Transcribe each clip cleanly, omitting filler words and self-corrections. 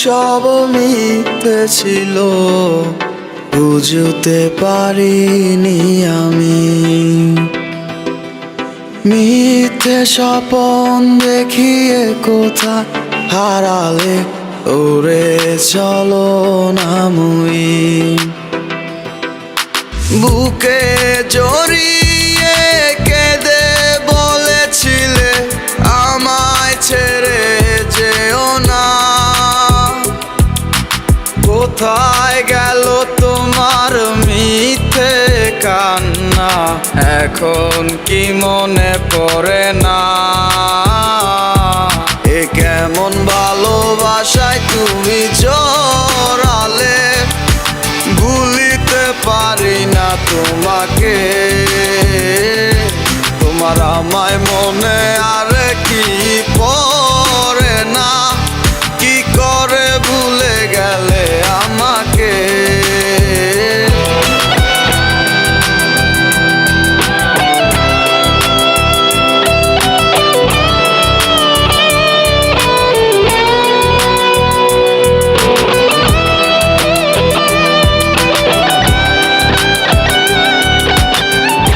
সব মিথ্যে ছিল, বুঝতে পারিনি আমি। মিথ্যে স্বপন দেখিয়ে কোথা হারালে ওরে চলো না মুই। বুকে জড়িয়ে কেঁদে বলেছিলে আমায় ছেড়ে যেও না। কোথায় গেল তোমার মিথ্যে কান্না, এখন কি মনে পড়ে না? এ কেমন ভালোবাসায় তুমি জড়ালে, ভুলিতে পারি না তোমাকে। তোমার আমায় মনে আর কি পড়ে না, কি করে ভুলে গেলে আমাকে।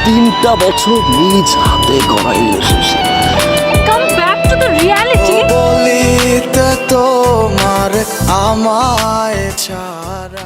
তিনটা বছর নিজ হাতে গড়া relationship. Come back to the reality. বলিতে তোমার আমায় ছাড়া